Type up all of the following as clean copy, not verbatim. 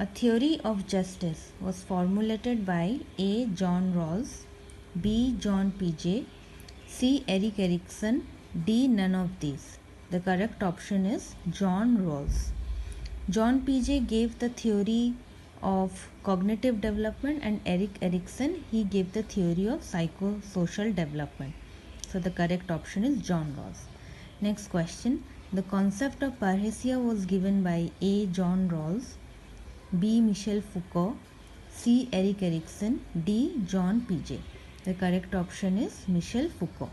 A theory of justice was formulated by A. John Rawls, B. John P.J., C. Erik Erikson, D. None of these. The correct option is John Rawls. John P.J. gave the theory of cognitive development, and Erik Erikson, he gave the theory of psychosocial development. So the correct option is John Rawls. Next question. The concept of parrhesia was given by A. John Rawls, B. Michel Foucault, C. Erik Erikson, D. John P.J. The correct option is Michel Foucault.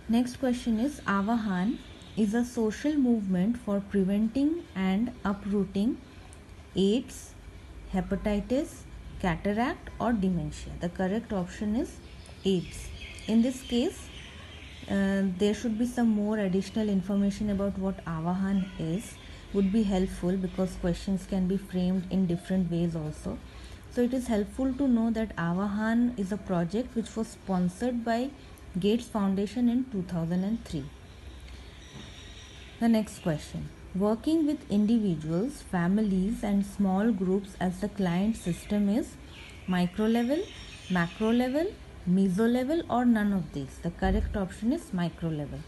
Next question is Avahan is a social movement for preventing and uprooting AIDS, hepatitis, cataract or dementia. The correct option is AIDS. In this case, there should be some more additional information about what Avahan is, would be helpful because questions can be framed in different ways also. So it is helpful to know that Avahan is a project which was sponsored by Gates Foundation in 2003. The next question. Working with individuals, families and small groups as the client system is micro level, macro level, meso level or none of these. The correct option is micro level.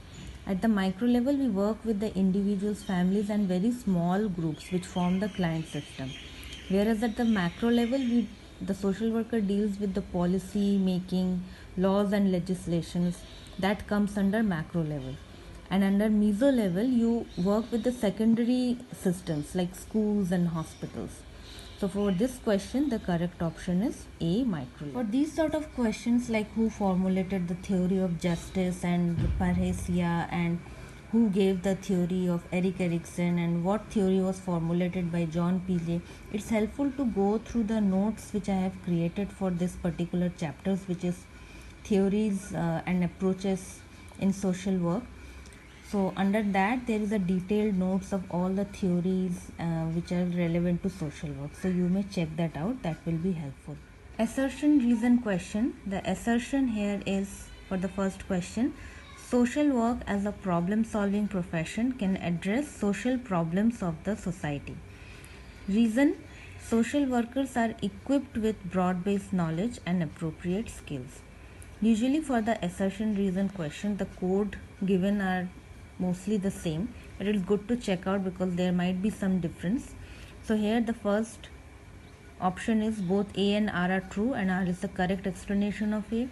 At the micro level, we work with the individuals, families and very small groups which form the client system. Whereas at the macro level, the social worker deals with the policy making, laws and legislations that comes under macro level. And under meso level, you work with the secondary systems like schools and hospitals. So for this question, the correct option is A, micro level. For these sort of questions like who formulated the theory of justice and parrhesia, and who gave the theory of Erik Erikson, and what theory was formulated by John P.J., it's helpful to go through the notes which I have created for this particular chapters, which is theories and approaches in social work. So under that there is a detailed notes of all the theories which are relevant to social work. So you may check that out, that will be helpful. Assertion reason question. The assertion here is for the first question. Social work as a problem solving profession can address social problems of the society. Reason. Social workers are equipped with broad-based knowledge and appropriate skills. Usually for the assertion reason question, the code given are mostly the same, but it's good to check out because there might be some difference. So here the first option is both A and R are true, and R is the correct explanation of A.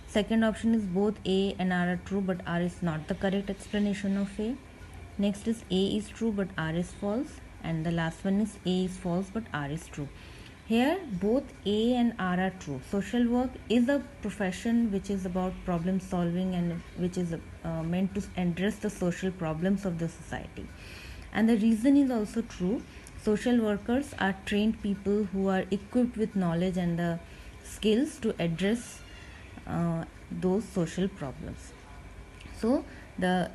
Second option is both A and R are true, but R is not the correct explanation of A. Next is A is true but R is false, and the last one is A is false but R is true. Here both A and R are true. Social work is a profession which is about problem solving and which is meant to address the social problems of the society. And the reason is also true. Social workers are trained people who are equipped with knowledge and the skills to address those social problems. So the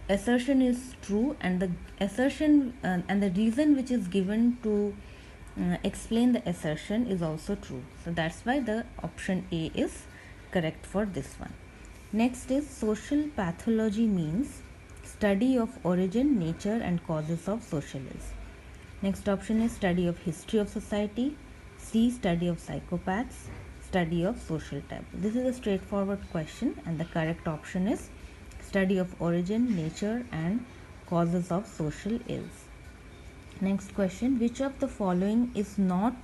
assertion is true, and the assertion and the reason which is given to explain the assertion is also true. So that's why the option A is correct for this one. Next is social pathology means study of origin, nature and causes of social ills. Next option is study of history of society. C, study of psychopaths. Study of social taboo. This is a straightforward question, and the correct option is study of origin, nature and causes of social ills. Next question. Which of the following is not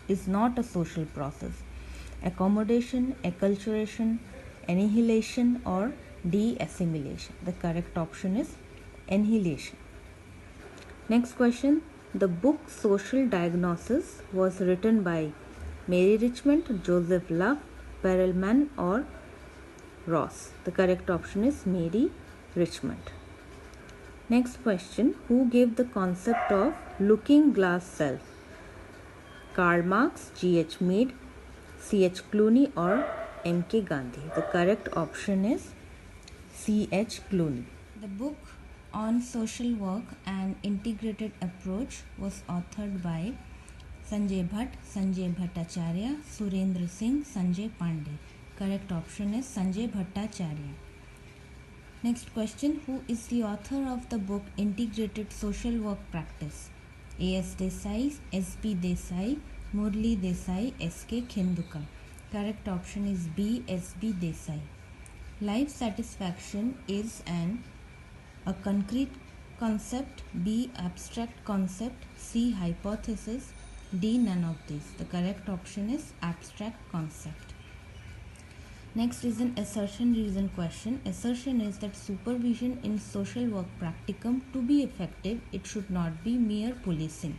a social process? Accommodation, acculturation, annihilation or de-assimilation. The correct option is annihilation. Next question. The book Social Diagnosis was written by Mary Richmond, Joseph Love, Perelman or Ross. The correct option is Mary Richmond. Next question. Who gave the concept of looking glass self? Karl Marx, G.H. Mead, C.H. Clooney or M.K. Gandhi? The correct option is C.H. Clooney. The book on social work and integrated approach was authored by Sanjay Bhatt, Sanjay Bhattacharya, Surendra Singh, Sanjay Pandey. Correct option is Sanjay Bhattacharya. Next question, who is the author of the book Integrated Social Work Practice? A.S. Desai, S.B. Desai, Murli Desai, S.K. Khenduka. Correct option is B. S.B. Desai. Life satisfaction is a concrete concept, B. abstract concept, C. hypothesis, D. none of these. The correct option is abstract concept. Next is an assertion reason question. Assertion is that supervision in social work practicum, to be effective, it should not be mere policing.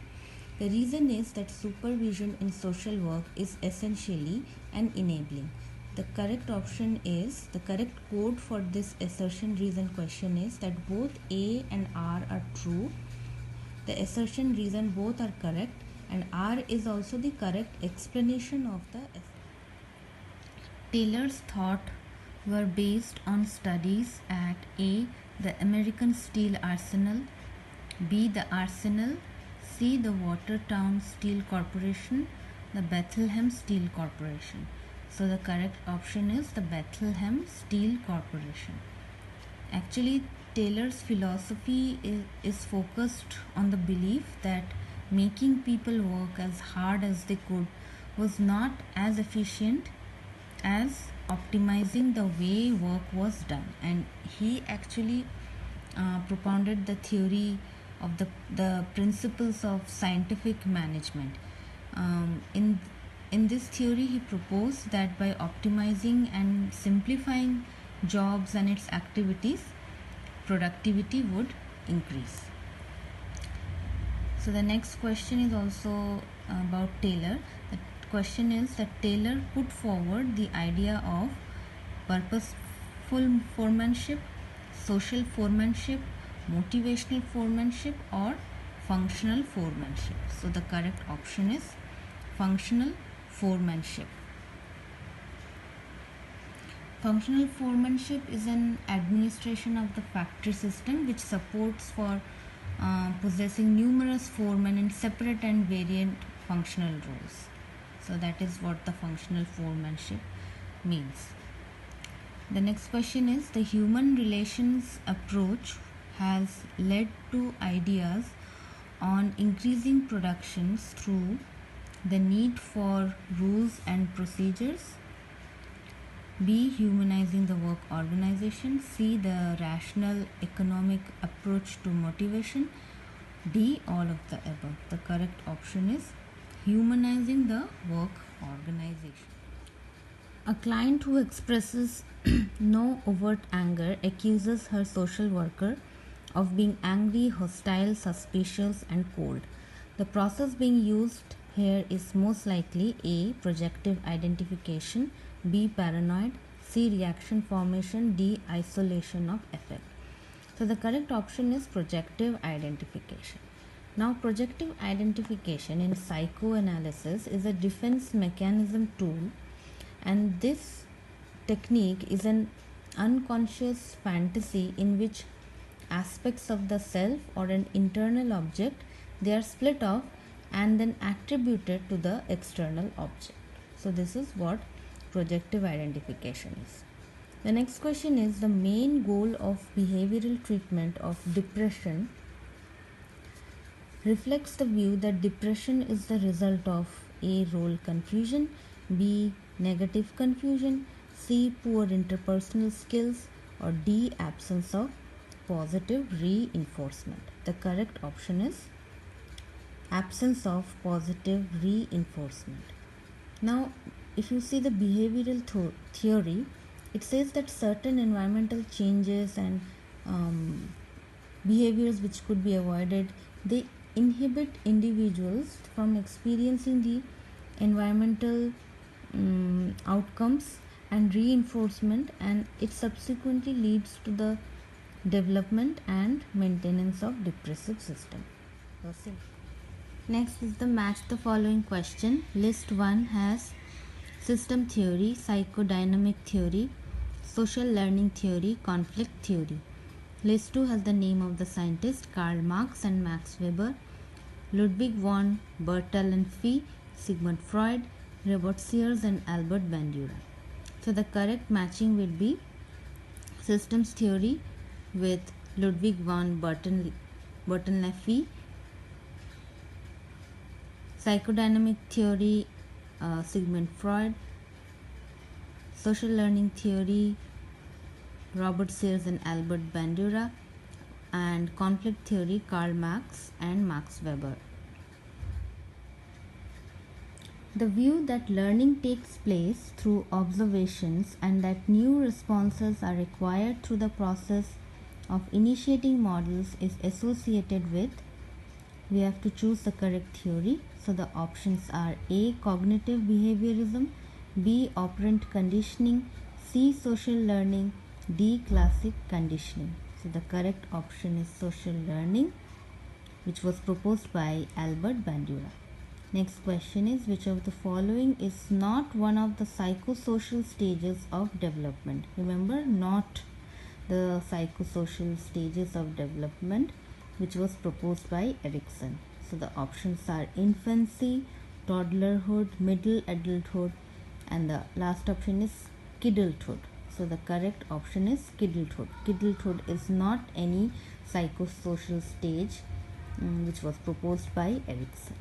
The reason is that supervision in social work is essentially an enabling. The correct option is, the correct code for this assertion reason question is that both A and R are true. The assertion reason both are correct, and R is also the correct explanation of the assertion. Taylor's thought were based on studies at A. the American Steel Arsenal, B. the Arsenal, C. the Watertown Steel Corporation, the Bethlehem Steel Corporation. So the correct option is the Bethlehem Steel Corporation. Actually, Taylor's philosophy is focused on the belief that making people work as hard as they could was not as efficient as optimizing the way work was done, and he actually propounded the theory of the principles of scientific management. In this theory, he proposed that by optimizing and simplifying jobs and its activities, productivity would increase. So the next question is also about Taylor. The question is that Taylor put forward the idea of purposeful foremanship, social foremanship, motivational foremanship, or functional foremanship. So the correct option is functional foremanship. Functional foremanship is an administration of the factory system which supports for possessing numerous foremen in separate and variant functional roles. So that is what the functional foremanship means. The next question is, the human relations approach has led to ideas on increasing productions through the need for rules and procedures, B. humanizing the work organization, C. the rational economic approach to motivation, D. all of the above. The correct option is humanizing the work organization. A client who expresses no overt anger accuses her social worker of being angry, hostile, suspicious, and cold. The process being used here is most likely A. projective identification, B. paranoid, C. reaction formation, D. isolation of effect. So the correct option is projective identification. Now, projective identification in psychoanalysis is a defense mechanism tool, and this technique is an unconscious fantasy in which aspects of the self or an internal object, they are split off and then attributed to the external object. So this is what projective identification is. The next question is, the main goal of behavioral treatment of depression reflects the view that depression is the result of A. role confusion, B. negative confusion, C. poor interpersonal skills, or D. absence of positive reinforcement. The correct option is absence of positive reinforcement. Now, if you see the behavioral theory, it says that certain environmental changes and behaviors which could be avoided, they inhibit individuals from experiencing the environmental outcomes and reinforcement, and it subsequently leads to the development and maintenance of depressive system. Next is the match the following question. List 1 has system theory, psychodynamic theory, social learning theory, conflict theory. List 2 has the name of the scientist, Karl Marx and Max Weber, Ludwig von Bertalanffy and Fee, Sigmund Freud, Robert Sears and Albert Bandura. So the correct matching will be systems theory, with Ludwig von Bertalanffy. Psychodynamic theory, Sigmund Freud. Social learning theory, Robert Sears and Albert Bandura. And conflict theory, Karl Marx and Max Weber. The view that learning takes place through observations and that new responses are required through the process of initiating models is associated with, we have to choose the correct theory. So the options are A. Cognitive behaviorism, B. Operant conditioning, C. Social learning, D. Classic conditioning. So the correct option is social learning, which was proposed by Albert Bandura. Next question is, which of the following is not one of the psychosocial stages of development? Remember, not the psychosocial stages of development, which was proposed by Erikson. So the options are infancy, toddlerhood, middle adulthood, and the last option is kidulthood. So the correct option is kidulthood. Kidulthood is not any psychosocial stage which was proposed by Erikson.